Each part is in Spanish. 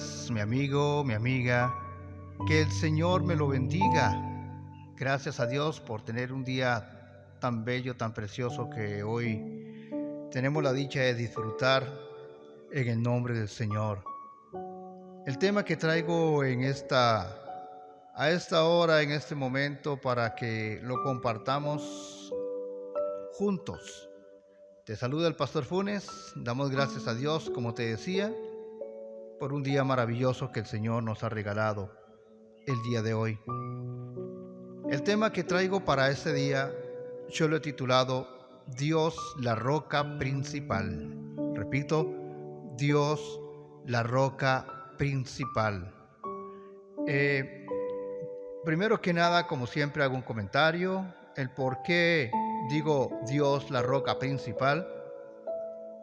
días, mi amigo, mi amiga. Que el Señor me lo bendiga. Gracias a Dios por tener un día tan bello, tan precioso que hoy tenemos la dicha de disfrutar en el nombre del Señor. El tema que traigo a esta hora, en este momento, para que lo compartamos juntos. Te saluda el Pastor Funes. Damos gracias a Dios, como te decía, por un día maravilloso que el Señor nos ha regalado el día de hoy. El tema que traigo para este día, yo lo he titulado Dios, la roca principal. Repito, Dios, la roca principal. Primero que nada, como siempre, hago un comentario. El por qué digo Dios, la roca principal.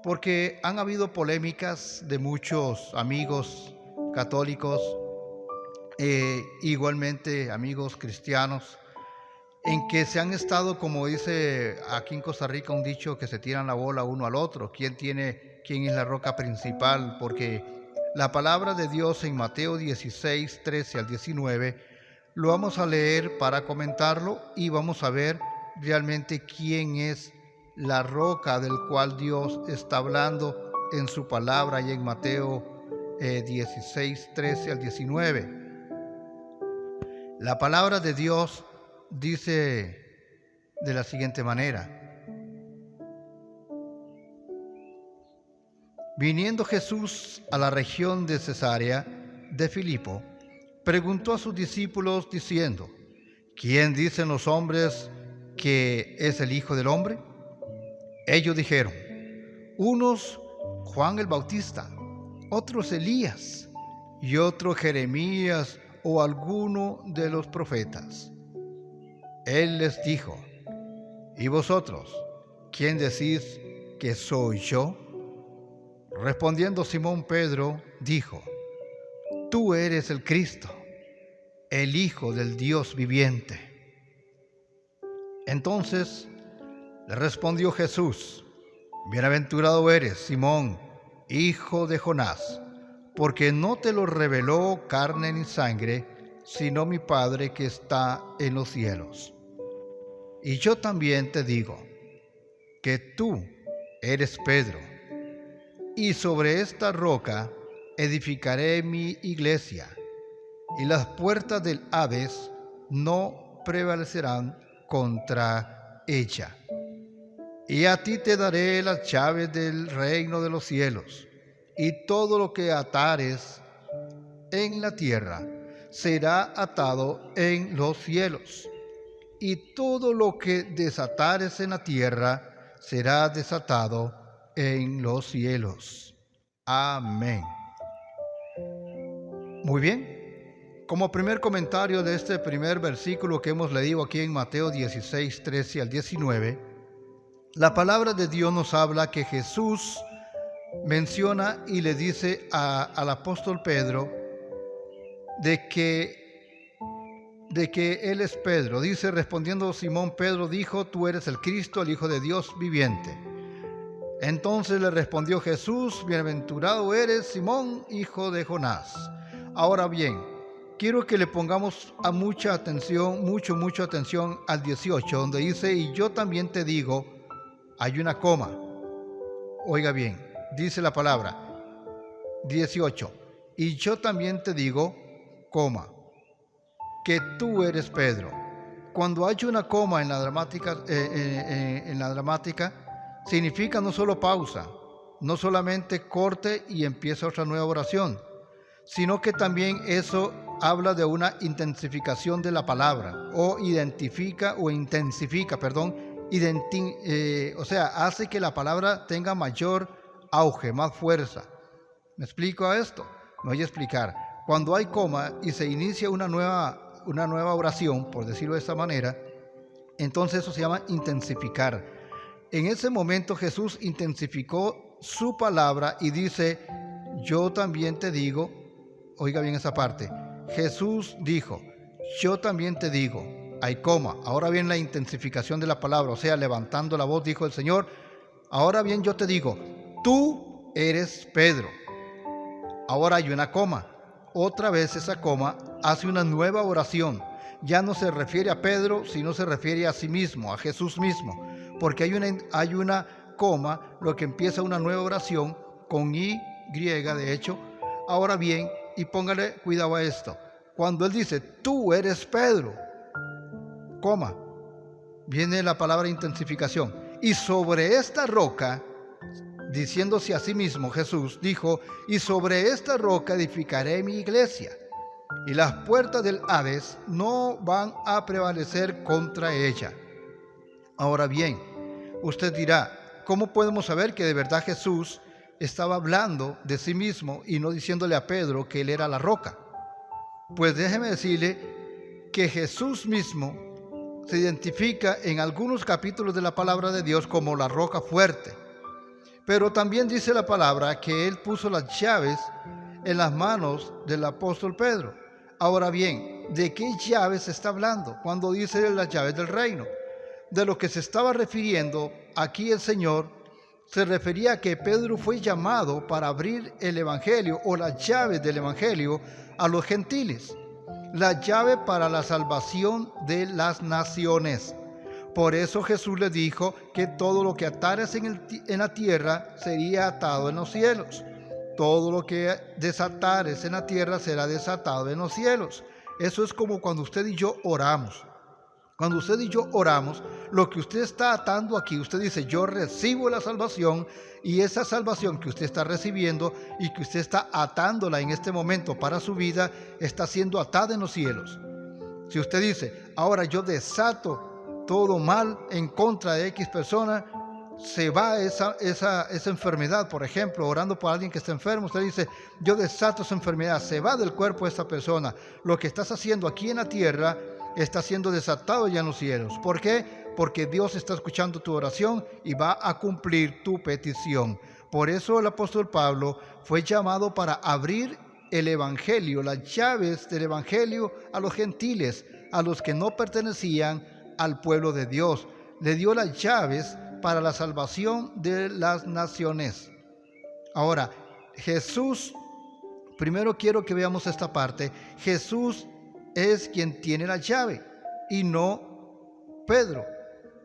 Porque han habido polémicas de muchos amigos católicos, igualmente amigos cristianos, en que se han estado, como dice aquí en Costa Rica un dicho, que se tiran la bola uno al otro. ¿Quién es la roca principal? Porque la palabra de Dios en Mateo 16, 13 al 19, lo vamos a leer para comentarlo y vamos a ver realmente quién es la roca del cual Dios está hablando en su palabra y en Mateo 16, 13 al 19. La palabra de Dios dice de la siguiente manera: Viniendo Jesús a la región de Cesarea de Filipo, preguntó a sus discípulos diciendo: ¿Quién dicen los hombres que es el Hijo del Hombre? Ellos dijeron: unos Juan el Bautista, otros Elías, y otros Jeremías o alguno de los profetas. Él les dijo: ¿y vosotros, quién decís que soy yo? Respondiendo Simón Pedro, dijo: Tú eres el Cristo, el Hijo del Dios viviente. Entonces le respondió Jesús: Bienaventurado eres, Simón, hijo de Jonás, porque no te lo reveló carne ni sangre, sino mi Padre que está en los cielos. Y yo también te digo que tú eres Pedro, y sobre esta roca edificaré mi iglesia, y las puertas del Hades no prevalecerán contra ella. Y a ti te daré las llaves del reino de los cielos, y todo lo que atares en la tierra será atado en los cielos, y todo lo que desatares en la tierra será desatado en los cielos. Amén. Muy bien. Como primer comentario de este primer versículo que hemos leído aquí en Mateo 16, 13 al 19, la palabra de Dios nos habla que Jesús menciona y le dice al apóstol Pedro de que él es Pedro. Dice, respondiendo Simón Pedro, dijo: Tú eres el Cristo, el Hijo de Dios viviente. Entonces le respondió Jesús: Bienaventurado eres, Simón, hijo de Jonás. Ahora bien, quiero que le pongamos mucha atención al 18, donde dice: Y yo también te digo. Hay una coma. Oiga bien, dice la palabra 18. Y yo también te digo, coma, que tú eres Pedro. Cuando hay una coma en la dramática, significa no solo pausa, no solamente corte y empieza otra nueva oración, sino que también eso habla de una intensificación de la palabra, o hace que la palabra tenga mayor auge, más fuerza. ¿Me explico a esto? Me voy a explicar. Cuando hay coma y se inicia una nueva oración, por decirlo de esta manera, entonces eso se llama intensificar. En ese momento Jesús intensificó su palabra y dice: yo también te digo. Oiga bien esa parte. Jesús dijo: yo también te digo. Hay coma. Ahora viene la intensificación de la palabra, o sea, levantando la voz, dijo el Señor: ahora bien yo te digo, tú eres Pedro. Ahora hay una coma. Otra vez esa coma hace una nueva oración. Ya no se refiere a Pedro, sino se refiere a sí mismo, a Jesús mismo. Porque hay una coma, lo que empieza una nueva oración con Y griega, de hecho. Ahora bien, y póngale cuidado a esto. Cuando él dice, tú eres Pedro, coma, viene la palabra intensificación. Y sobre esta roca, diciéndose a sí mismo, Jesús dijo, y sobre esta roca edificaré mi iglesia, y las puertas del Hades no van a prevalecer contra ella. Ahora bien, usted dirá, ¿cómo podemos saber que de verdad Jesús estaba hablando de sí mismo y no diciéndole a Pedro que él era la roca? Pues déjeme decirle que Jesús mismo se identifica en algunos capítulos de la palabra de Dios como la roca fuerte. Pero también dice la palabra que él puso las llaves en las manos del apóstol Pedro. Ahora bien, ¿de qué llaves se está hablando cuando dice las llaves del reino? De lo que se estaba refiriendo aquí el Señor, se refería a que Pedro fue llamado para abrir el evangelio o las llaves del evangelio a los gentiles, la llave para la salvación de las naciones. Por eso Jesús le dijo que todo lo que atares en la tierra sería atado en los cielos. Todo lo que desatares en la tierra será desatado en los cielos. Eso es como cuando usted y yo oramos. Cuando usted y yo oramos, lo que usted está atando aquí, usted dice, yo recibo la salvación, y esa salvación que usted está recibiendo y que usted está atándola en este momento para su vida, está siendo atada en los cielos. Si usted dice, ahora yo desato todo mal en contra de X persona, se va esa enfermedad, por ejemplo, orando por alguien que está enfermo, usted dice, yo desato esa enfermedad, se va del cuerpo de esa persona. Lo que estás haciendo aquí en la tierra está siendo desatado ya en los cielos. ¿Por qué? Porque Dios está escuchando tu oración y va a cumplir tu petición. Por eso el apóstol Pablo fue llamado para abrir el evangelio, las llaves del evangelio a los gentiles, a los que no pertenecían al pueblo de Dios. Le dio las llaves para la salvación de las naciones. Ahora, Jesús, primero quiero que veamos esta parte. Jesús es quien tiene la llave y no Pedro.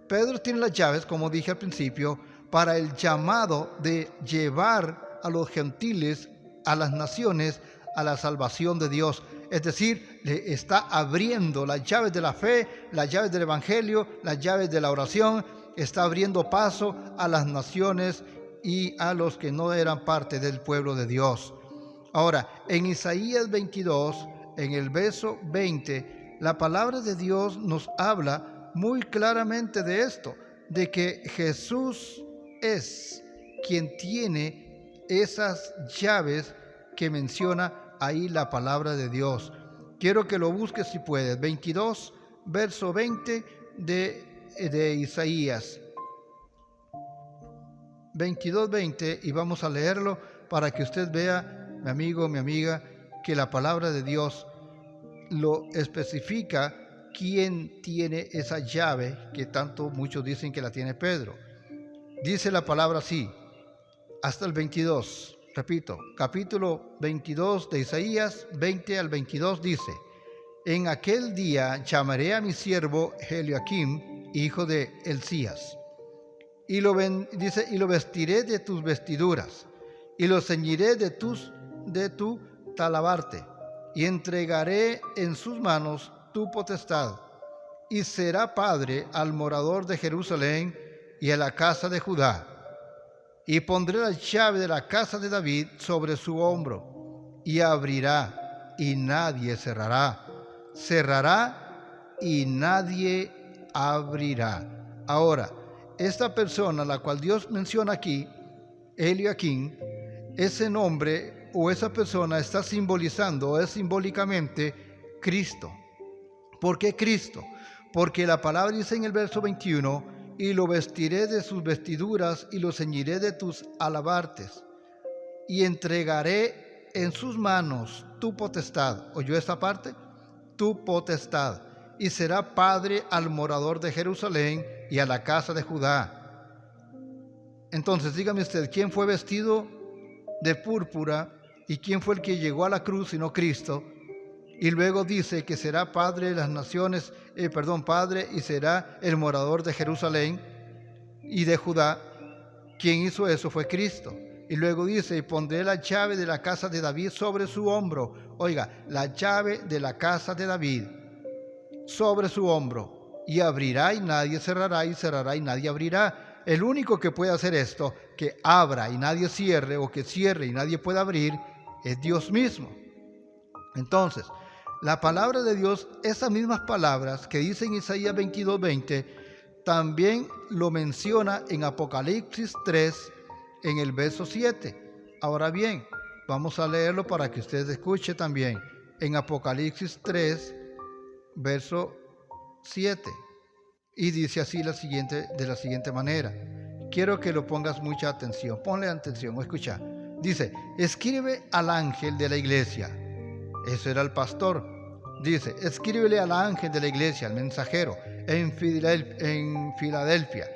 Pedro tiene las llaves, como dije al principio, para el llamado de llevar a los gentiles, a las naciones, a la salvación de Dios. Es decir, le está abriendo las llaves de la fe, las llaves del evangelio, las llaves de la oración. Está abriendo paso a las naciones y a los que no eran parte del pueblo de Dios. Ahora, en Isaías 22, en el verso 20, la palabra de Dios nos habla muy claramente de esto, de que Jesús es quien tiene esas llaves que menciona ahí la palabra de Dios. Quiero que lo busques si puedes. 22, verso 20 de Isaías. 22:20, y vamos a leerlo para que usted vea, mi amigo, mi amiga, que la palabra de Dios lo especifica quién tiene esa llave que tanto muchos dicen que la tiene Pedro. Dice la palabra así, hasta el 22, repito, capítulo 22 de Isaías, 20 al 22 dice, en aquel día llamaré a mi siervo Eliakim, hijo de Hilcías, y lo vestiré de tus vestiduras, y lo ceñiré de tu talabarte, y entregaré en sus manos tu potestad, y será padre al morador de Jerusalén y a la casa de Judá. Y pondré la llave de la casa de David sobre su hombro, y abrirá, y nadie cerrará, cerrará, y nadie abrirá. Ahora, esta persona, la cual Dios menciona aquí, Eliakim, ese nombre o esa persona está simbolizando o es simbólicamente Cristo. ¿Por qué Cristo? Porque la palabra dice en el verso 21, y lo vestiré de sus vestiduras y lo ceñiré de tus alabartes, y entregaré en sus manos tu potestad. ¿Oyó esta parte? Tu potestad. Y será padre al morador de Jerusalén y a la casa de Judá. Entonces dígame usted, ¿quién fue vestido de púrpura ¿Y quién fue el que llegó a la cruz sino Cristo? Y luego dice que será padre de las naciones, padre, y será el morador de Jerusalén y de Judá. Quien hizo eso fue Cristo. Y luego dice, y pondré la llave de la casa de David sobre su hombro. Oiga, la llave de la casa de David sobre su hombro. Y abrirá y nadie cerrará, y cerrará y nadie abrirá. El único que puede hacer esto, que abra y nadie cierre, o que cierre y nadie pueda abrir, es Dios mismo. Entonces, la palabra de Dios, esas mismas palabras que dice en Isaías 22:20, también lo menciona en Apocalipsis 3, en el verso 7. Ahora bien, vamos a leerlo para que ustedes escuchen también. En Apocalipsis 3, verso 7. Y dice así de la siguiente manera. Quiero que lo pongas mucha atención. Ponle atención o escucha. Dice, escribe al ángel de la iglesia. Eso era el pastor. Dice, escríbele al ángel de la iglesia, al mensajero, en Filadelfia.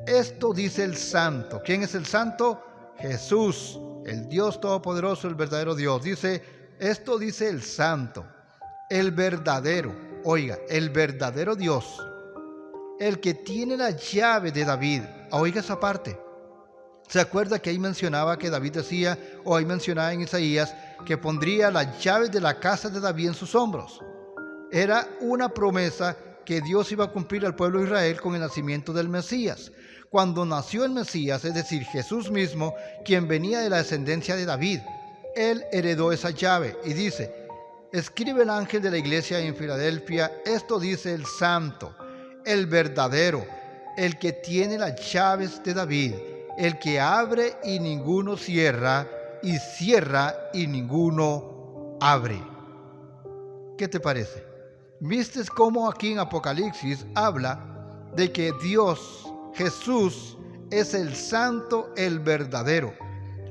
Esto dice el santo. ¿Quién es el santo? Jesús, el Dios todopoderoso, el verdadero Dios. Dice, esto dice el santo, el verdadero. Oiga, el verdadero Dios, el que tiene la llave de David. Oiga esa parte. ¿Se acuerda que ahí mencionaba que David decía, o ahí mencionaba en Isaías, que pondría las llaves de la casa de David en sus hombros? Era una promesa que Dios iba a cumplir al pueblo de Israel con el nacimiento del Mesías. Cuando nació el Mesías, es decir, Jesús mismo, quien venía de la descendencia de David, él heredó esa llave y dice, escribe el ángel de la iglesia en Filadelfia, esto dice el santo, el verdadero, el que tiene las llaves de David, el que abre y ninguno cierra, y cierra y ninguno abre. ¿Qué te parece? ¿Viste cómo aquí en Apocalipsis habla de que Dios, Jesús, es el santo, el verdadero?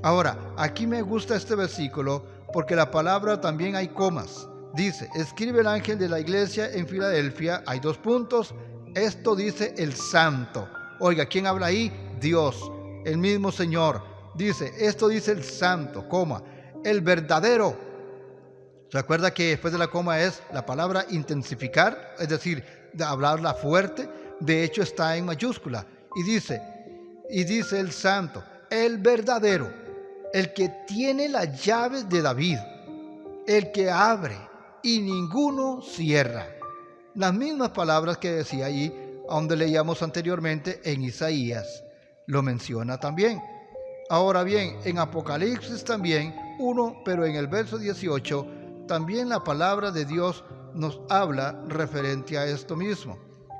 Ahora, aquí me gusta este versículo porque la palabra también hay comas. Dice, escribe el ángel de la iglesia en Filadelfia, hay 2 puntos, esto dice el santo. Oiga, ¿quién habla ahí? Dios, el mismo Señor. Dice, esto dice el santo, coma, el verdadero. ¿Se acuerda que después de la coma es la palabra intensificar? Es decir, de hablarla fuerte. De hecho está en mayúscula. Y dice el santo, el verdadero, el que tiene las llaves de David, el que abre y ninguno cierra. Las mismas palabras que decía allí, donde leíamos anteriormente en Isaías, lo menciona también. Ahora bien, en Apocalipsis también, pero en el verso 18, también la palabra de Dios nos habla referente a esto mismo,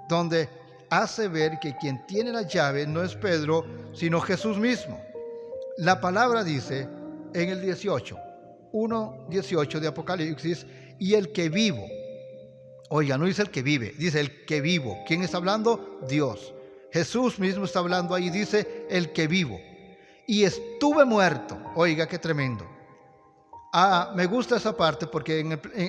donde hace ver que quien tiene la llave no es Pedro, sino Jesús mismo. La palabra dice en el 1:18 de Apocalipsis, y el que vivo. Oiga, no dice el que vive, dice el que vivo. ¿Quién está hablando? Dios. Jesús mismo está hablando ahí, dice el que vivo. Y estuve muerto. Oiga, qué tremendo. Me gusta esa parte porque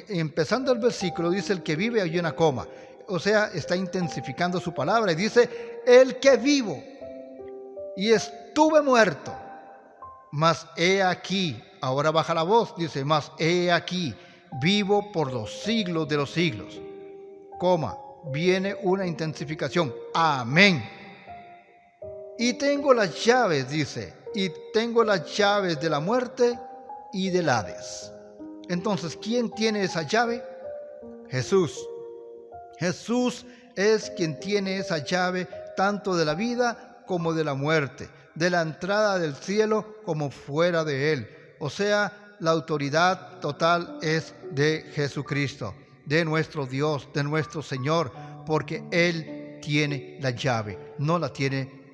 empezando el versículo dice el que vive, hay una coma. O sea, está intensificando su palabra y dice el que vivo. Y estuve muerto. Mas he aquí, ahora baja la voz, dice, mas he aquí, vivo por los siglos de los siglos. Coma, viene una intensificación. Amén. Y tengo las llaves, dice, y tengo las llaves de la muerte y del Hades. Entonces, ¿quién tiene esa llave? Jesús. Jesús es quien tiene esa llave tanto de la vida como de la muerte, de la entrada del cielo como fuera de él. O sea, la autoridad total es de Jesucristo, de nuestro Dios, de nuestro Señor, porque Él tiene la llave, no la tiene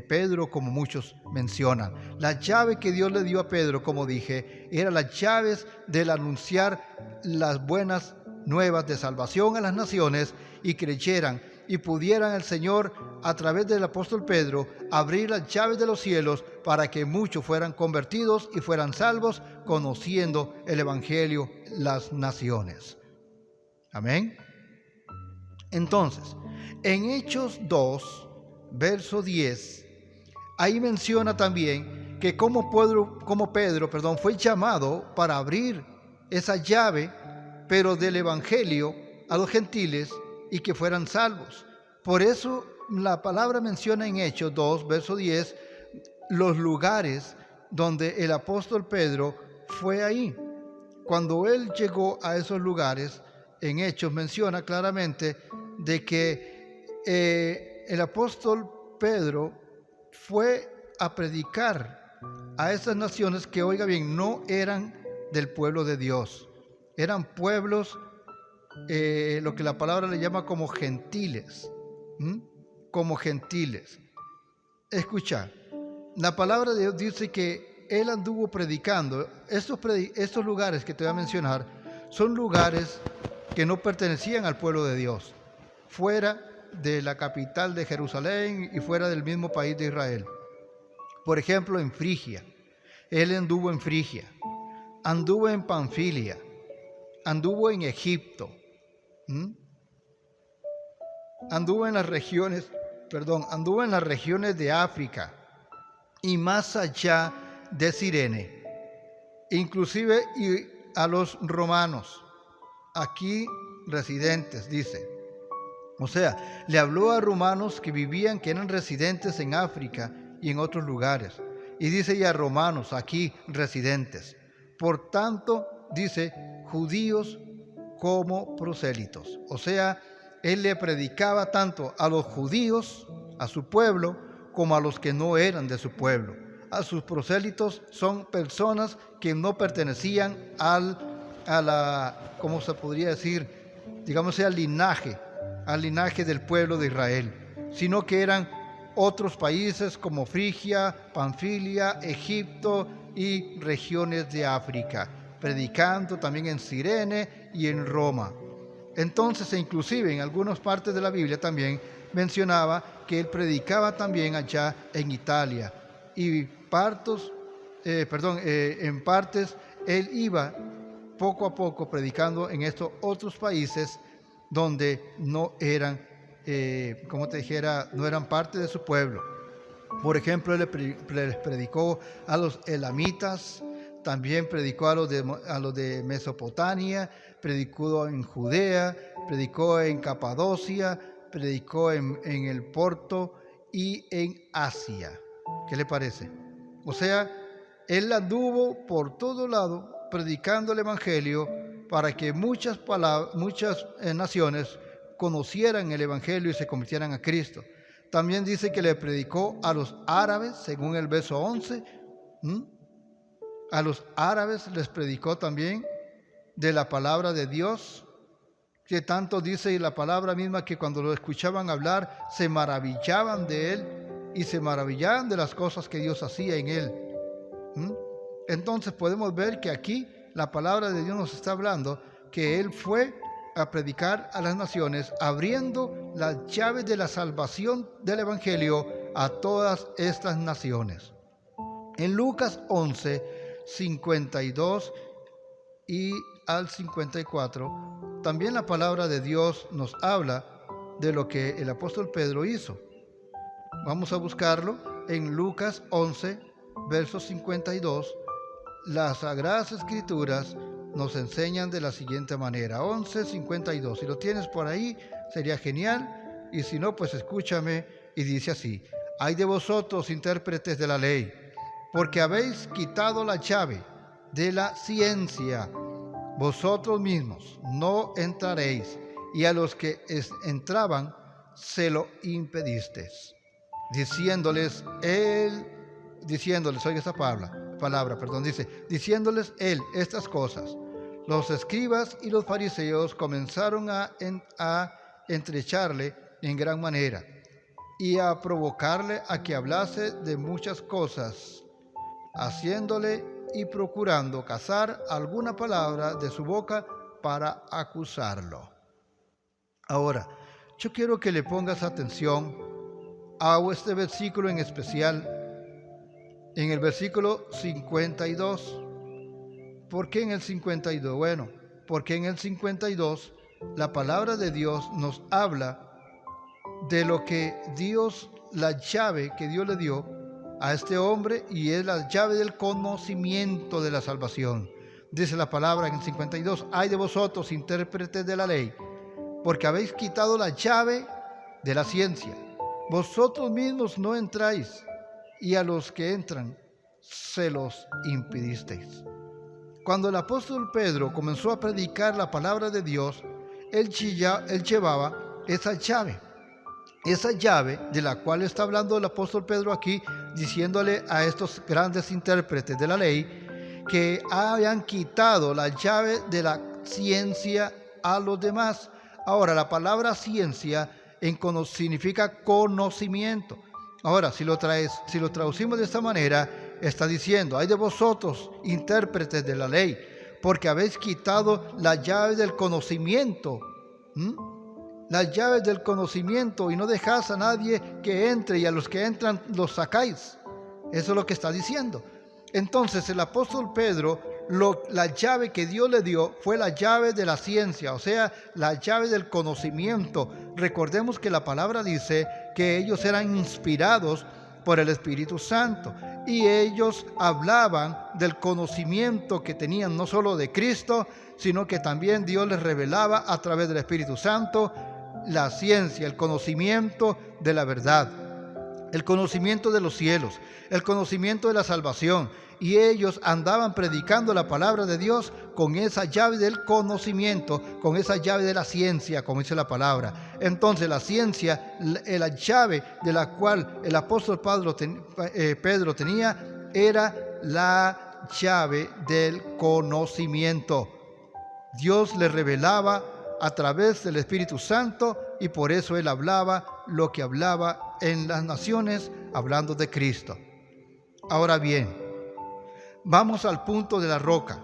Pedro, como muchos mencionan. La llave que Dios le dio a Pedro, como dije, era las llaves del anunciar las buenas nuevas de salvación a las naciones y creyeran y pudieran el Señor, a través del apóstol Pedro, abrir las llaves de los cielos para que muchos fueran convertidos y fueran salvos, conociendo el Evangelio las naciones. Amén. Entonces, en Hechos 2, verso 10, ahí menciona también que como Pedro, fue llamado para abrir esa llave, pero del Evangelio a los gentiles y que fueran salvos. Por eso la palabra menciona en Hechos 2, verso 10, los lugares donde el apóstol Pedro fue ahí. Cuando él llegó a esos lugares, en Hechos menciona claramente de que el apóstol Pedro fue a predicar a esas naciones que, oiga bien, no eran del pueblo de Dios. Eran pueblos, lo que la palabra le llama como gentiles. Como gentiles. Escucha, la palabra de Dios dice que él anduvo predicando. Estos lugares que te voy a mencionar son lugares que no pertenecían al pueblo de Dios, fuera de la capital de Jerusalén y fuera del mismo país de Israel. Por ejemplo, en Frigia. Él anduvo en Frigia, anduvo en Panfilia, anduvo en Egipto, anduvo en las regiones de África y más allá de Cirene, inclusive y a los romanos, aquí residentes, dice. O sea, le habló a romanos que eran residentes en África y en otros lugares. Y dice y a romanos aquí residentes. Por tanto, dice, judíos como prosélitos. O sea, él le predicaba tanto a los judíos, a su pueblo, como a los que no eran de su pueblo. A sus prosélitos son personas que no pertenecían ¿cómo se podría decir? Digamos, al linaje del pueblo de Israel, sino que eran otros países como Frigia, Panfilia, Egipto y regiones de África, predicando también en Cirene y en Roma. Entonces, inclusive en algunas partes de la Biblia también mencionaba que él predicaba también allá en Italia y en partes él iba poco a poco predicando en estos otros países donde no eran, no eran parte de su pueblo. Por ejemplo, él les predicó a los elamitas, también predicó a los de Mesopotamia, predicó en Judea, predicó en Capadocia, predicó en el Ponto y en Asia. ¿Qué le parece? O sea, él anduvo por todo lado predicando el Evangelio para que muchas naciones conocieran el Evangelio y se convirtieran a Cristo. También dice que le predicó a los árabes, según el verso 11. A los árabes les predicó también de la palabra de Dios, que tanto dice la palabra misma que cuando lo escuchaban hablar se maravillaban de él y se maravillaban de las cosas que Dios hacía en él. Entonces podemos ver que aquí la palabra de Dios nos está hablando que él fue a predicar a las naciones, abriendo las llaves de la salvación del Evangelio a todas estas naciones. En Lucas 11, 52 y al 54, también la palabra de Dios nos habla de lo que el apóstol Pedro hizo. Vamos a buscarlo en Lucas 11, verso 52. Las Sagradas Escrituras nos enseñan de la siguiente manera, 11:52. Si lo tienes por ahí, sería genial, y si no, pues escúchame, y dice así: Ay de vosotros, intérpretes de la ley, porque habéis quitado la llave de la ciencia. Vosotros mismos no entraréis, y a los que entraban se lo impedisteis. Diciéndoles, oiga esa palabra, dice, diciéndoles él estas cosas, los escribas y los fariseos comenzaron a entrecharle en gran manera y a provocarle a que hablase de muchas cosas, haciéndole y procurando cazar alguna palabra de su boca para acusarlo. Ahora, yo quiero que le pongas atención a este versículo en especial, en el versículo 52. ¿Por qué en el 52? Bueno, porque en el 52 la palabra de Dios nos habla de lo que Dios, la llave que Dios le dio a este hombre y es la llave del conocimiento de la salvación. Dice la palabra en el 52, ay de vosotros, intérpretes de la ley, porque habéis quitado la llave de la ciencia. Vosotros mismos no entráis, y a los que entran se los impidisteis. Cuando el apóstol Pedro comenzó a predicar la palabra de Dios, él llevaba esa llave de la cual está hablando el apóstol Pedro aquí, diciéndole a estos grandes intérpretes de la ley que hayan quitado la llave de la ciencia a los demás. Ahora, la palabra ciencia significa conocimiento. Ahora, si lo traducimos de esta manera, está diciendo, ay de vosotros, intérpretes de la ley, porque habéis quitado la llave del conocimiento. Las llaves del conocimiento y no dejáis a nadie que entre, y a los que entran los sacáis. Eso es lo que está diciendo. Entonces el apóstol Pedro, la llave que Dios le dio fue la llave de la ciencia, o sea, la llave del conocimiento. Recordemos que la palabra dice que ellos eran inspirados por el Espíritu Santo y ellos hablaban del conocimiento que tenían no solo de Cristo, sino que también Dios les revelaba a través del Espíritu Santo la ciencia, el conocimiento de la verdad, el conocimiento de los cielos, el conocimiento de la salvación. Y ellos andaban predicando la palabra de Dios con esa llave del conocimiento, con esa llave de la ciencia, como dice la palabra. Entonces la ciencia, la llave de la cual el apóstol Pedro tenía, era la llave del conocimiento. Dios le revelaba a través del Espíritu Santo y por eso él hablaba lo que hablaba en las naciones, hablando de Cristo. Ahora bien, vamos al punto de la roca.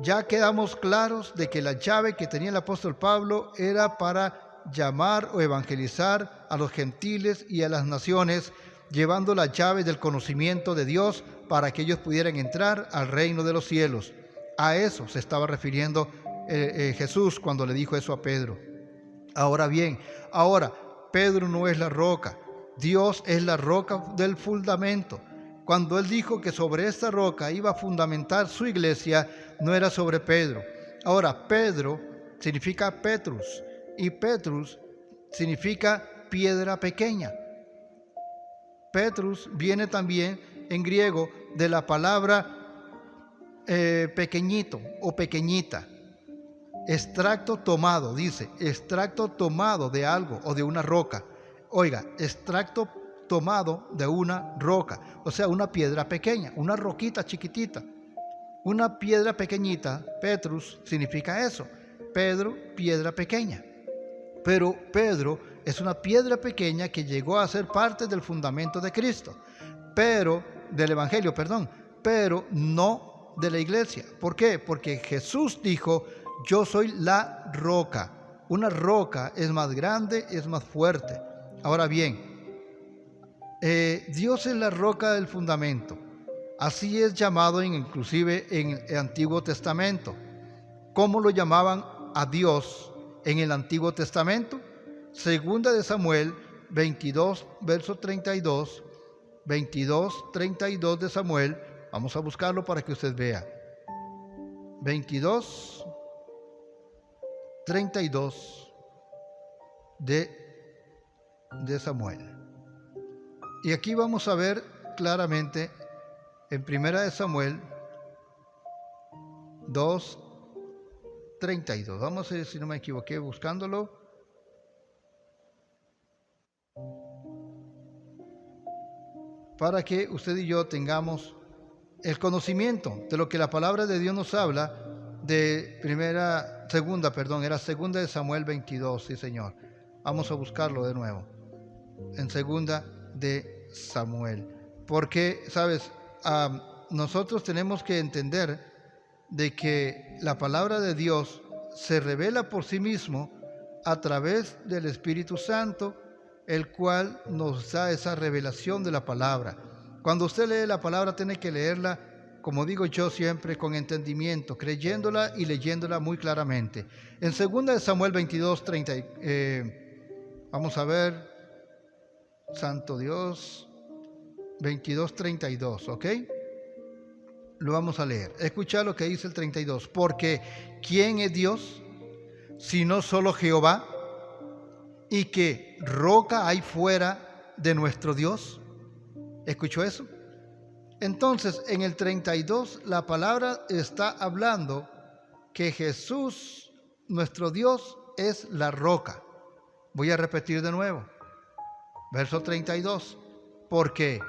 Ya quedamos claros de que la llave que tenía el apóstol Pablo era para llamar o evangelizar a los gentiles y a las naciones, llevando la llave del conocimiento de Dios para que ellos pudieran entrar al reino de los cielos. A eso se estaba refiriendo Jesús cuando le dijo eso a Pedro. Ahora bien, Pedro no es la roca, Dios es la roca del fundamento. Cuando él dijo que sobre esta roca iba a fundamentar su iglesia, no era sobre Pedro. Ahora, Pedro significa Petrus y Petrus significa piedra pequeña. Petrus viene también en griego de la palabra pequeñito o pequeñita. Extracto tomado, dice, extracto tomado de algo o de una roca. Oiga, extracto tomado de una roca, o sea, una piedra pequeña, una roquita chiquitita, una piedra pequeñita. Petrus significa eso, Pedro, piedra pequeña. Pero Pedro es una piedra pequeña que llegó a ser parte del fundamento de Cristo, del Evangelio, pero no de la iglesia. ¿Por qué? Porque Jesús dijo, yo soy la roca. Una roca es más grande, es más fuerte. Ahora bien, Dios es la roca del fundamento. Así es llamado inclusive en el Antiguo Testamento. ¿Cómo lo llamaban a Dios en el Antiguo Testamento? Segunda de Samuel 22, verso 32. 22, 32 de Samuel. Vamos a buscarlo para que usted vea. 22, 32 de Samuel. Y aquí vamos a ver claramente en Primera de Samuel 2, 32. Vamos a ver si no me equivoqué buscándolo. Para que usted y yo tengamos el conocimiento de lo que la palabra de Dios nos habla de segunda de Samuel 22, sí señor. Vamos a buscarlo de nuevo. En segunda de Samuel. Porque, ¿sabes? Nosotros tenemos que entender de que la palabra de Dios se revela por sí mismo a través del Espíritu Santo, el cual nos da esa revelación de la palabra. Cuando usted lee la palabra, tiene que leerla, como digo yo siempre, con entendimiento, creyéndola y leyéndola muy claramente. En 2 de Samuel 22, 30, vamos a ver, Santo Dios, 22:32, ¿ok? Lo vamos a leer. Escucha lo que dice el 32. Porque ¿quién es Dios sino solo Jehová? ¿Y qué roca hay fuera de nuestro Dios? ¿Escuchó eso? Entonces, en el 32, la palabra está hablando que Jesús, nuestro Dios, es la roca. Voy a repetir de nuevo. Verso 32. Porque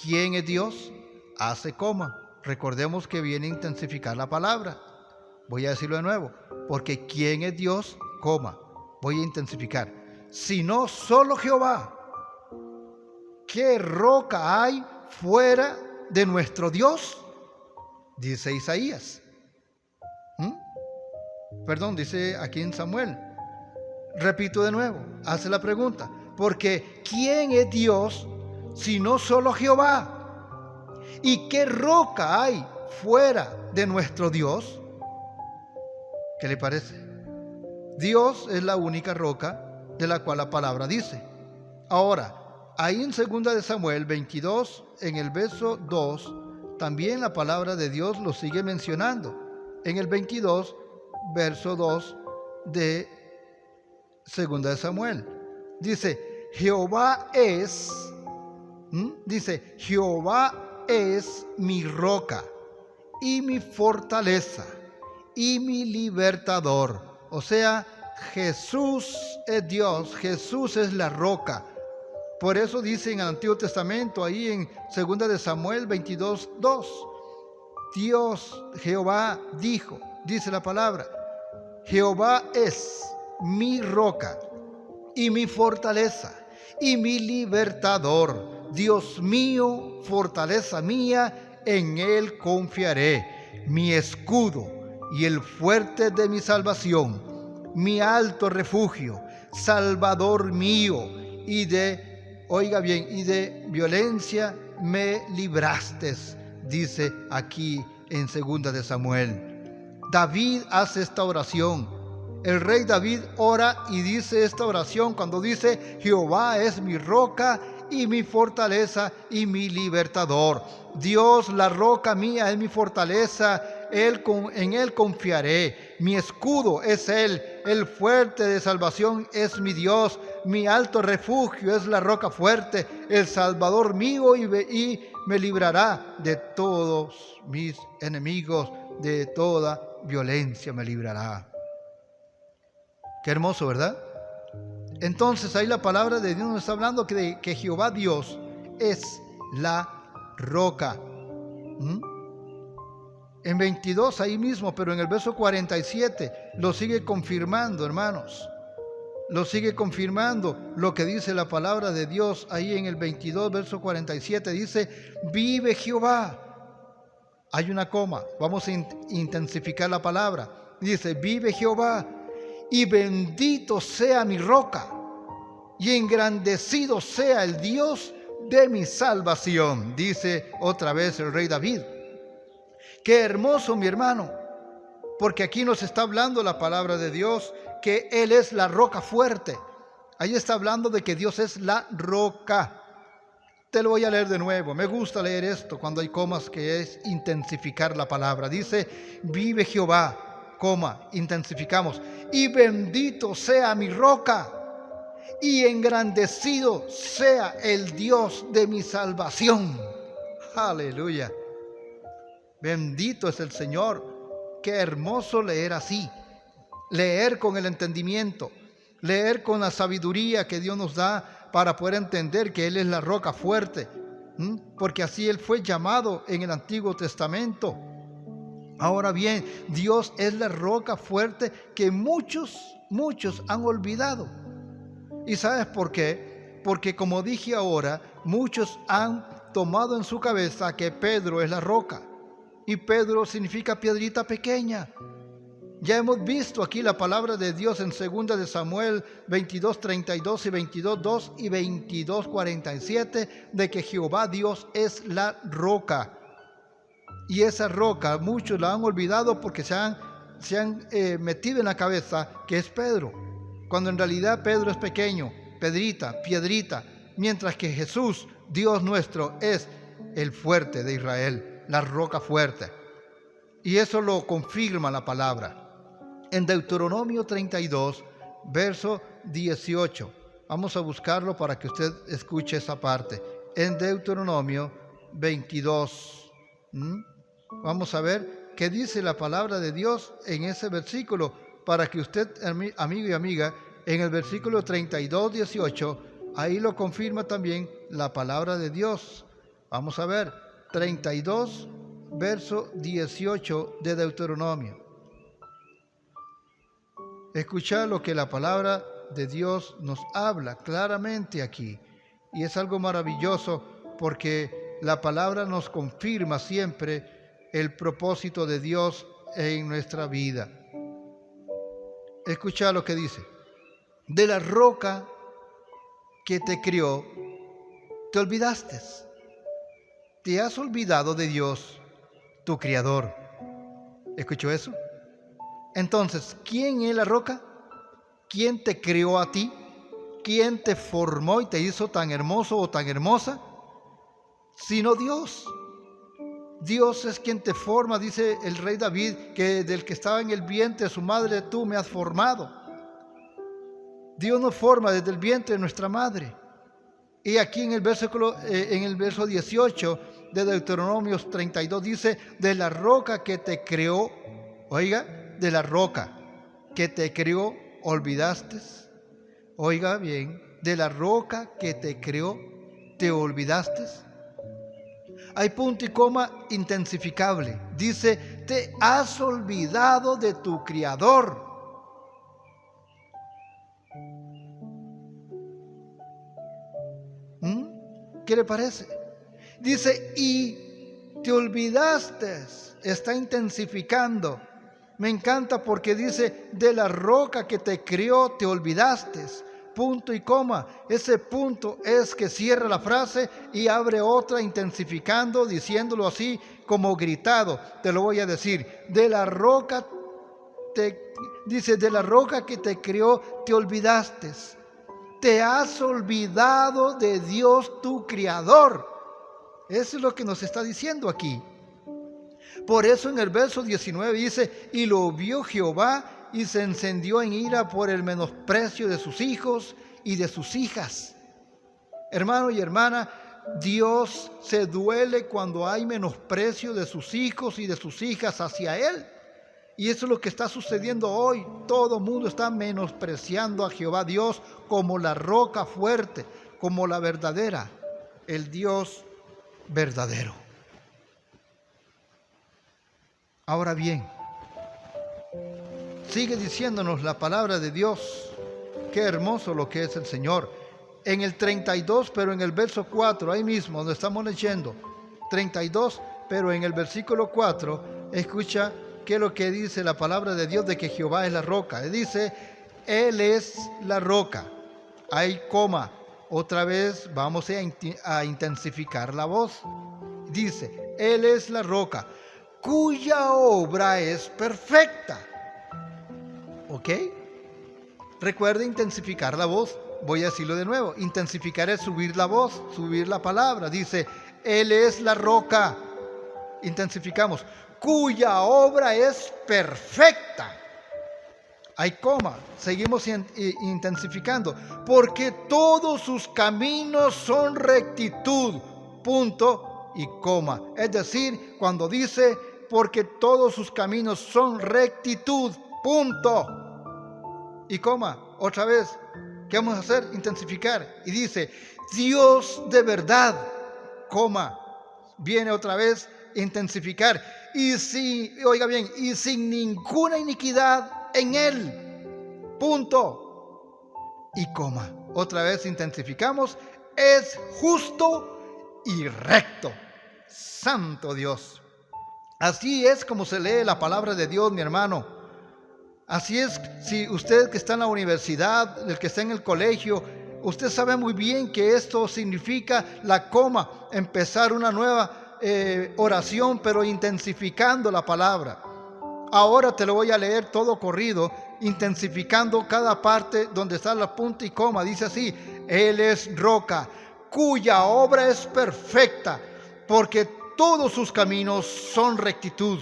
¿quién es Dios? Hace coma. Recordemos que viene a intensificar la palabra. Voy a decirlo de nuevo. Porque ¿quién es Dios? Coma. Voy a intensificar. Sino solo Jehová. ¿Qué roca hay fuera de nuestro Dios? Dice Isaías. Dice aquí en Samuel. Repito de nuevo, hace la pregunta. Porque ¿quién es Dios sino solo Jehová? ¿Y qué roca hay fuera de nuestro Dios? ¿Qué le parece? Dios es la única roca de la cual la palabra dice. Ahora, ahí en 2 de Samuel 22, en el verso 2, también la palabra de Dios lo sigue mencionando. En el 22, verso 2 de 2 de Samuel. Dice, Jehová es mi roca y mi fortaleza y mi libertador. O sea, Jesús es Dios, Jesús es la roca. Por eso dice en el Antiguo Testamento, ahí en 2 de Samuel 22:2, Dios, Jehová dijo, dice la palabra, Jehová es mi roca y mi fortaleza y mi libertador, Dios mío, fortaleza mía, en él confiaré, mi escudo y el fuerte de mi salvación, mi alto refugio, salvador mío, y de violencia me libraste, dice aquí en 2 de Samuel. David hace esta oración. El rey David ora y dice esta oración cuando dice, Jehová es mi roca y mi fortaleza y mi libertador. Dios, la roca mía, es mi fortaleza, en él confiaré. Mi escudo es él, el fuerte de salvación es mi Dios, mi alto refugio es la roca fuerte, el salvador mío, y me librará de todos mis enemigos, de toda violencia me librará. Qué hermoso, ¿verdad? Entonces ahí la palabra de Dios nos está hablando que Jehová Dios es la roca. En 22 ahí mismo, pero en el verso 47 lo sigue confirmando, hermanos. Lo sigue confirmando lo que dice la palabra de Dios ahí en el 22, verso 47. Dice, vive Jehová. Hay una coma, vamos a intensificar la palabra. Dice, vive Jehová, y bendito sea mi roca, y engrandecido sea el Dios de mi salvación, dice otra vez el rey David. Qué hermoso, mi hermano, porque aquí nos está hablando la palabra de Dios, que Él es la roca fuerte. Ahí está hablando de que Dios es la roca. Te lo voy a leer de nuevo. Me gusta leer esto cuando hay comas, que es intensificar la palabra. Dice, vive Jehová, coma, intensificamos. Y bendito sea mi roca, y engrandecido sea el Dios de mi salvación. Aleluya. Bendito es el Señor. Qué hermoso leer así. Leer con el entendimiento. Leer con la sabiduría que Dios nos da para poder entender que Él es la roca fuerte. Porque así Él fue llamado en el Antiguo Testamento. Ahora bien, Dios es la roca fuerte que muchos han olvidado. ¿Y sabes por qué? Porque como dije ahora, muchos han tomado en su cabeza que Pedro es la roca. Y Pedro significa piedrita pequeña. Ya hemos visto aquí la palabra de Dios en 2 de Samuel 22:32 y 22:2 y 22:47 de que Jehová Dios es la roca. Y esa roca muchos la han olvidado porque se han metido en la cabeza que es Pedro, cuando en realidad Pedro es pequeño, piedrita, mientras que Jesús, Dios nuestro es el fuerte de Israel, la roca fuerte. Y eso lo confirma la palabra. En Deuteronomio 32, verso 18. Vamos a buscarlo para que usted escuche esa parte. En Deuteronomio 22. Vamos a ver qué dice la palabra de Dios en ese versículo, para que usted, amigo y amiga, en el versículo 32, 18, ahí lo confirma también la palabra de Dios. Vamos a ver, 32, verso 18 de Deuteronomio. Escucha lo que la palabra de Dios nos habla claramente aquí. Y es algo maravilloso porque la palabra nos confirma siempre el propósito de Dios en nuestra vida. Escucha lo que dice. De la roca que te crió, te olvidaste. Te has olvidado de Dios, tu Creador. ¿Escuchó eso? Entonces, ¿quién es la roca? ¿Quién te creó a ti? ¿Quién te formó y te hizo tan hermoso o tan hermosa? Sino Dios. Dios es quien te forma, dice el rey David, que del que estaba en el vientre de su madre tú me has formado. Dios nos forma desde el vientre de nuestra madre. Y aquí en el verso 18 de Deuteronomio 32 dice, de la roca que te creó, oiga, de la roca que te creó, olvidaste. Oiga bien, de la roca que te creó, te olvidaste. Hay punto y coma intensificable. Dice, te has olvidado de tu Creador. ¿Qué le parece? Dice, y te olvidaste. Está intensificando. Me encanta porque dice, de la roca que te crió, te olvidaste. Punto y coma. Ese punto es que cierra la frase y abre otra intensificando, diciéndolo así como gritado. Te lo voy a decir. De la roca dice, de la roca que te crió, te olvidaste. Te has olvidado de Dios tu Creador. Eso es lo que nos está diciendo aquí. Por eso en el verso 19 dice, y lo vio Jehová y se encendió en ira por el menosprecio de sus hijos y de sus hijas. Hermano y hermana, Dios se duele cuando hay menosprecio de sus hijos y de sus hijas hacia Él. Y eso es lo que está sucediendo hoy. Todo el mundo está menospreciando a Jehová Dios como la roca fuerte, como la verdadera, el Dios verdadero. Ahora bien, sigue diciéndonos la palabra de Dios. Qué hermoso lo que es el Señor. En el 32, pero en el verso 4, ahí mismo donde estamos leyendo, 32, pero en el versículo 4, escucha qué es lo que dice la palabra de Dios de que Jehová es la roca. Dice, Él es la roca. Hay coma. Otra vez vamos a intensificar la voz. Dice, Él es la roca, cuya obra es perfecta. ¿Ok? Recuerde intensificar la voz. Voy a decirlo de nuevo. Intensificar es subir la voz, subir la palabra. Dice, Él es la roca. Intensificamos. Cuya obra es perfecta. Hay coma. Seguimos intensificando. Porque todos sus caminos son rectitud. Punto y coma. Es decir, cuando dice, porque todos sus caminos son rectitud. Punto y coma. Otra vez. ¿Qué vamos a hacer? Intensificar. Y dice, Dios de verdad, coma. Viene otra vez, intensificar. Oiga bien, y sin ninguna iniquidad en Él. Punto y coma. Otra vez intensificamos. Es justo y recto. Santo Dios. Así es como se lee la palabra de Dios, mi hermano. Así es, si usted que está en la universidad, el que está en el colegio, usted sabe muy bien que esto significa la coma, empezar una nueva oración, pero intensificando la palabra. Ahora te lo voy a leer todo corrido, intensificando cada parte donde está la punta y coma. Dice así, Él es roca, cuya obra es perfecta, porque todos sus caminos son rectitud.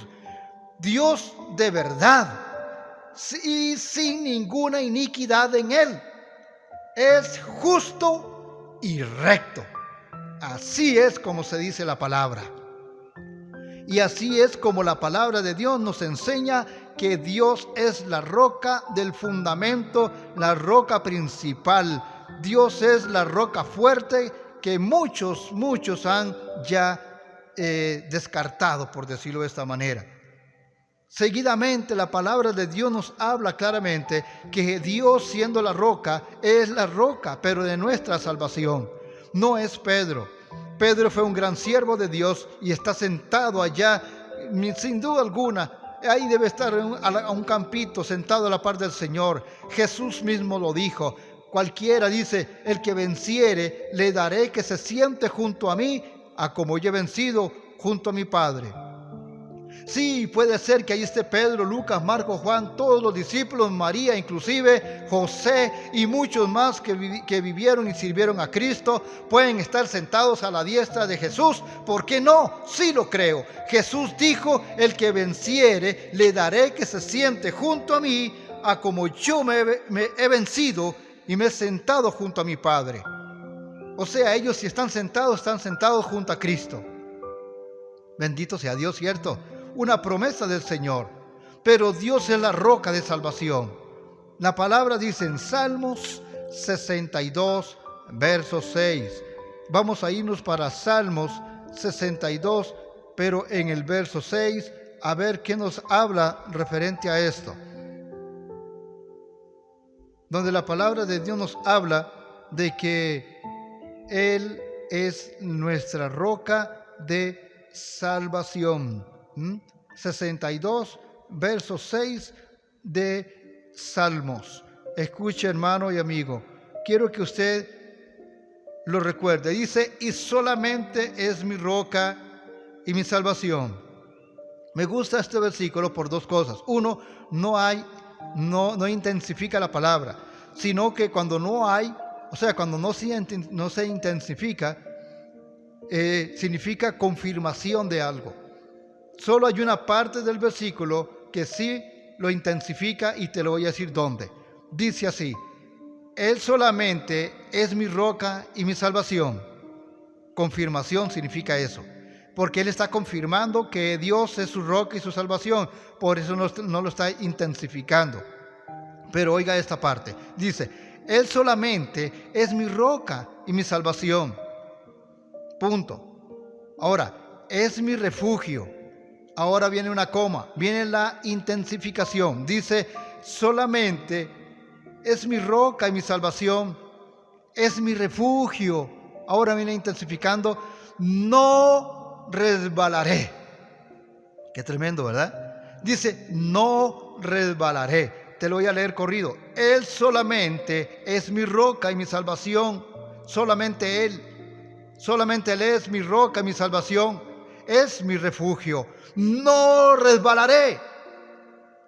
Dios de verdad y sin ninguna iniquidad en él. Es justo y recto. Así es como se dice la palabra. Y así es como la palabra de Dios nos enseña que Dios es la roca del fundamento, la roca principal. Dios es la roca fuerte que muchos han ya descartado, por decirlo de esta manera. Seguidamente la palabra de Dios nos habla claramente que Dios, siendo la roca, es la roca, pero de nuestra salvación. No es Pedro. Pedro fue un gran siervo de Dios y está sentado allá, sin duda alguna. Ahí debe estar a un campito sentado a la par del Señor. Jesús mismo lo dijo. Cualquiera, dice, el que venciere, le daré que se siente junto a mí, a como yo he vencido junto a mi Padre. Sí, puede ser que ahí esté Pedro, Lucas, Marcos, Juan, todos los discípulos, María, inclusive José y muchos más que vivieron y sirvieron a Cristo, pueden estar sentados a la diestra de Jesús. ¿Por qué no? Sí lo creo. Jesús dijo, el que venciere, le daré que se siente junto a mí, a como yo me he vencido y me he sentado junto a mi Padre. O sea, ellos si están sentados junto a Cristo. Bendito sea Dios, ¿cierto? Una promesa del Señor. Pero Dios es la roca de salvación. La palabra dice en Salmos 62, verso 6. Vamos a irnos para Salmos 62, pero en el verso 6, a ver qué nos habla referente a esto. Donde la palabra de Dios nos habla de que Él es nuestra roca de salvación. 62, verso 6 de Salmos. Escuche, hermano y amigo, quiero que usted lo recuerde. Dice, y solamente es mi roca y mi salvación. Me gusta este versículo por dos cosas. Uno, no intensifica la palabra, sino que cuando no hay, o sea, cuando no se intensifica, significa confirmación de algo. Solo hay una parte del versículo que sí lo intensifica y te lo voy a decir dónde. Dice así, Él solamente es mi roca y mi salvación. Confirmación significa eso, porque Él está confirmando que Dios es su roca y su salvación, por eso no lo está intensificando. Pero oiga esta parte, dice, Él solamente es mi roca y mi salvación. Punto. Ahora, es mi refugio. Ahora viene una coma, viene la intensificación. Dice, solamente es mi roca y mi salvación, es mi refugio. Ahora viene intensificando, no resbalaré. Qué tremendo, ¿verdad? Dice, no resbalaré. Te lo voy a leer corrido. Él solamente es mi roca y mi salvación. Solamente Él es mi roca y mi salvación. Es mi refugio. No resbalaré.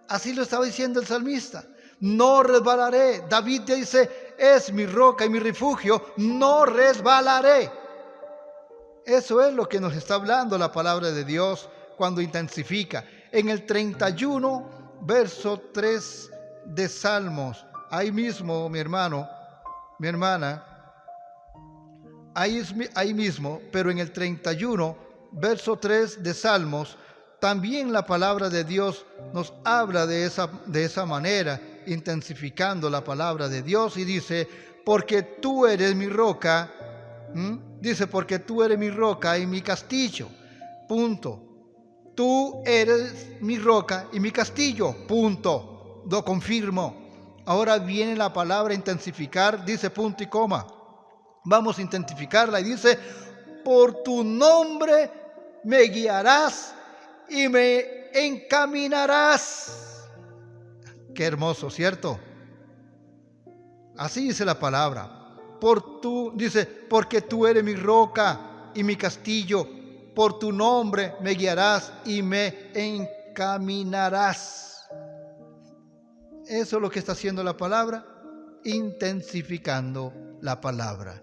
Así lo estaba diciendo el salmista. No resbalaré. David dice, es mi roca y mi refugio. No resbalaré. Eso es lo que nos está hablando la palabra de Dios cuando intensifica. En el 31, verso 3 de Salmos. Ahí mismo, mi hermano, mi hermana. Ahí mismo, pero en el 31, verso 3 de Salmos, también la palabra de Dios nos habla de esa manera, intensificando la palabra de Dios y dice, porque tú eres mi roca, dice, porque tú eres mi roca y mi castillo, punto. Tú eres mi roca y mi castillo, punto. Lo confirmo. Ahora viene la palabra intensificar, dice punto y coma. Vamos a intensificarla y dice, por tu nombre me guiarás y me encaminarás. Qué hermoso, ¿cierto? Así dice la palabra. Dice, porque tú eres mi roca y mi castillo, por tu nombre me guiarás y me encaminarás. Eso es lo que está haciendo la palabra, intensificando la palabra.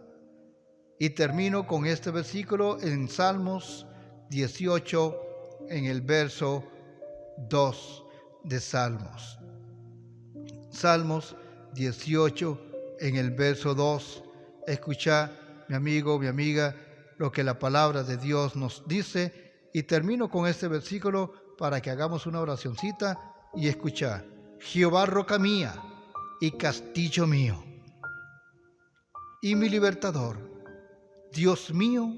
Y termino con este versículo en Salmos 18, en el verso 2 de Salmos. Salmos 18, en el verso 2. Escucha, mi amigo, mi amiga, lo que la palabra de Dios nos dice. Y termino con este versículo para que hagamos una oracioncita y escucha. Jehová, roca mía y castillo mío, y mi libertador, Dios mío,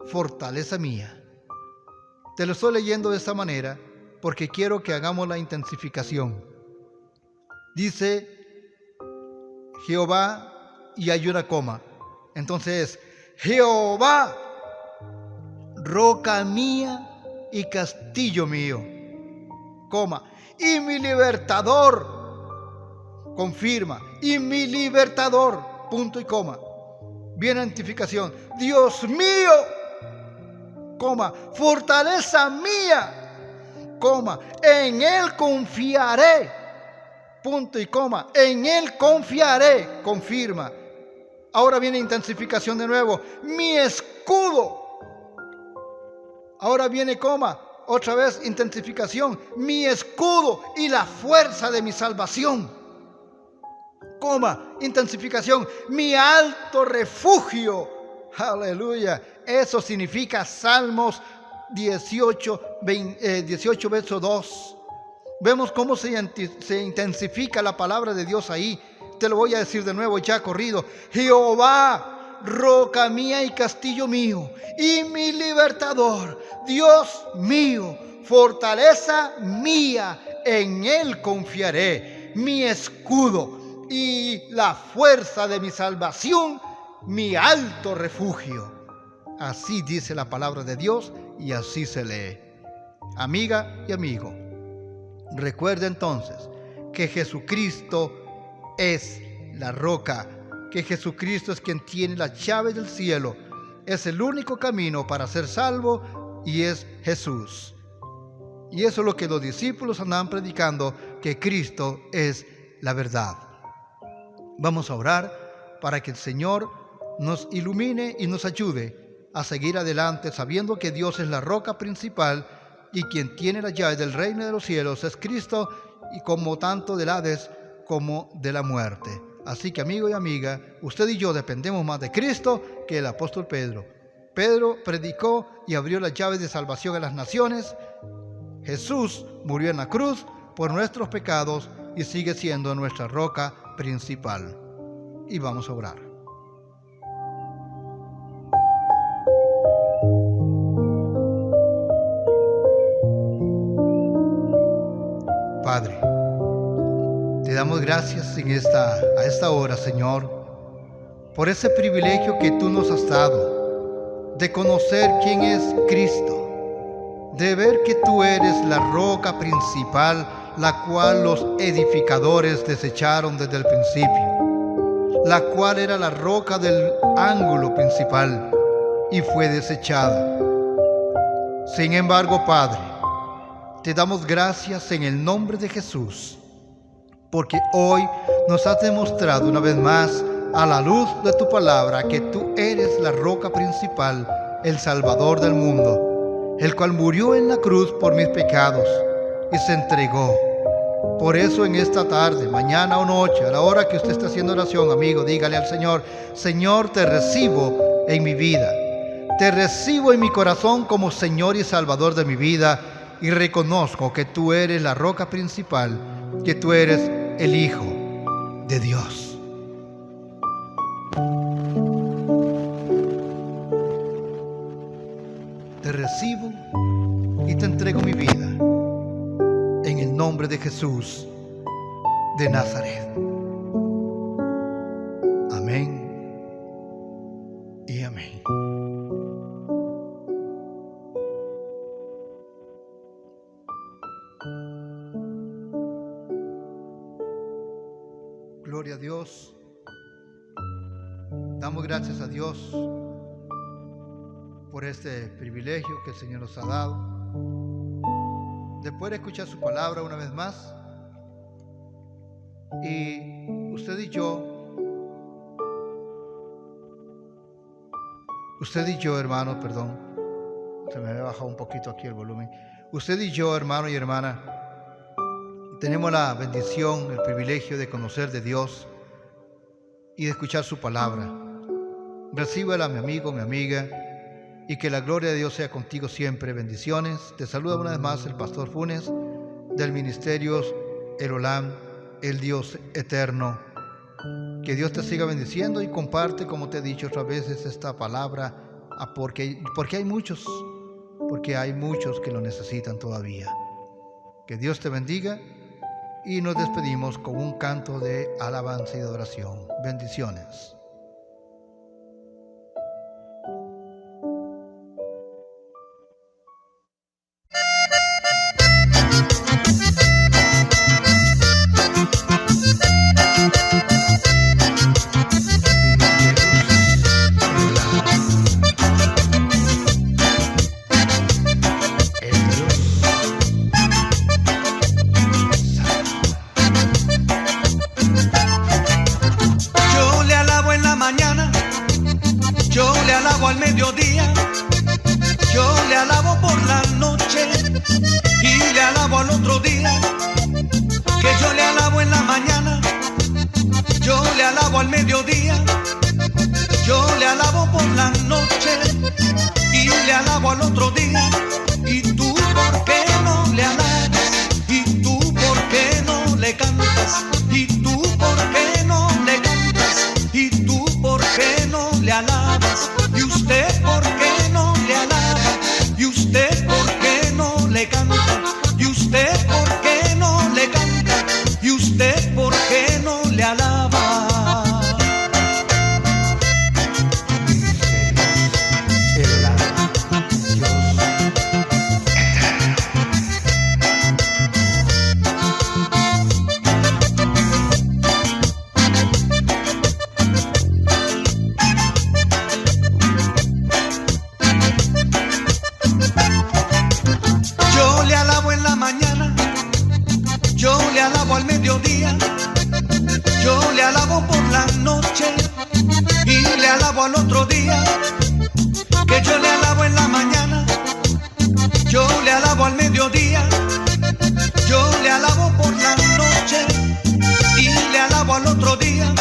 fortaleza mía. Te lo estoy leyendo de esta manera porque quiero que hagamos la intensificación. Dice Jehová y hay una coma. Entonces, Jehová, roca mía y castillo mío, coma, y mi libertador, confirma, y mi libertador, punto y coma. Bien, identificación, Dios mío, coma, fortaleza mía, coma, en Él confiaré, punto y coma, en Él confiaré, confirma. Ahora viene intensificación de nuevo, mi escudo. Ahora viene coma, otra vez intensificación, mi escudo y la fuerza de mi salvación. Coma, intensificación, mi alto refugio. Aleluya. Eso significa Salmos 18, verso 2. Vemos cómo se intensifica la palabra de Dios ahí. Te lo voy a decir de nuevo, ya corrido. Jehová, roca mía y castillo mío, y mi libertador, Dios mío, fortaleza mía, en Él confiaré, mi escudo y la fuerza de mi salvación, mi alto refugio. Así dice la palabra de Dios y así se lee. Amiga y amigo, recuerda entonces que Jesucristo es la roca, que Jesucristo es quien tiene la llave del cielo, es el único camino para ser salvo y es Jesús. Y eso es lo que los discípulos andaban predicando, que Cristo es la verdad. Vamos a orar para que el Señor nos ilumine y nos ayude a seguir adelante sabiendo que Dios es la roca principal y quien tiene la llave del reino de los cielos es Cristo, y como tanto del Hades como de la muerte. Así que, amigo y amiga, usted y yo dependemos más de Cristo que el apóstol Pedro. Pedro predicó y abrió las llaves de salvación a las naciones. Jesús murió en la cruz por nuestros pecados y sigue siendo nuestra roca principal. Y vamos a orar. Padre, te damos gracias a esta hora, Señor, por ese privilegio que tú nos has dado de conocer quién es Cristo, de ver que tú eres la roca principal, la cual los edificadores desecharon desde el principio, la cual era la roca del ángulo principal y fue desechada. Sin embargo, Padre, te damos gracias en el nombre de Jesús, porque hoy nos has demostrado una vez más a la luz de tu palabra que tú eres la roca principal, el Salvador del mundo, el cual murió en la cruz por mis pecados y se entregó. Por eso en esta tarde, mañana o noche, a la hora que usted esté haciendo oración, amigo, dígale al Señor: Señor, te recibo en mi vida, te recibo en mi corazón como Señor y Salvador de mi vida, y reconozco que tú eres la roca principal, que tú eres el Hijo de Dios. Te recibo y te entrego mi vida en el nombre de Jesús de Nazaret. Amén y amén. Gloria a Dios. Damos gracias a Dios por este privilegio que el Señor nos ha dado de poder escuchar su palabra una vez más. Y usted y yo Usted y yo, hermano, perdón, se me había bajado un poquito aquí el volumen. Usted y yo, hermano y hermana, tenemos la bendición, el privilegio de conocer de Dios y de escuchar su palabra. Recíbela, mi amigo, mi amiga, y que la gloria de Dios sea contigo siempre. Bendiciones. Te saluda una vez más el pastor Funes del ministerio El Olam, el Dios eterno. Que Dios te siga bendiciendo y comparte, como te he dicho otras veces, esta palabra, porque hay muchos que lo necesitan todavía. Que Dios te bendiga y nos despedimos con un canto de alabanza y de adoración. Bendiciones. Yo le alabo al mediodía, yo le alabo por la noche y le alabo al otro día. Que yo le alabo en la mañana, yo le alabo al mediodía, yo le alabo por la noche y le alabo al otro día. ¿Y tú por qué no le alabas? ¿Y tú por qué no le cantas? ¿Y tú por qué no le cantas? ¿Y tú por qué no le alabas? ¿Y usted por qué no le alaba? ¿Y usted por qué no le canta? ¿Y usted por qué no le canta? ¿Y usted por qué no le alaba? Yo le alabo en la mañana, yo le alabo al mediodía, yo le alabo por la noche y le alabo al otro día. Que yo le alabo en la mañana, yo le alabo al mediodía, yo le alabo por la noche y le alabo al otro día.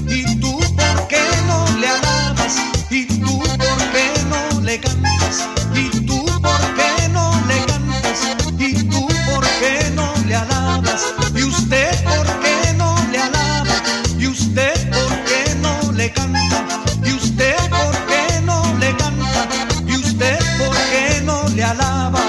¿Y tú por qué no le alabas? ¿Y tú por qué no le cantas? ¿Y tú por qué no le cantas? ¿Y tú por qué no le alabas? ¿Y usted por qué no le alaba? ¿Y usted por qué no le canta? ¿Y usted por qué no le canta? ¿Y usted por qué no le alaba?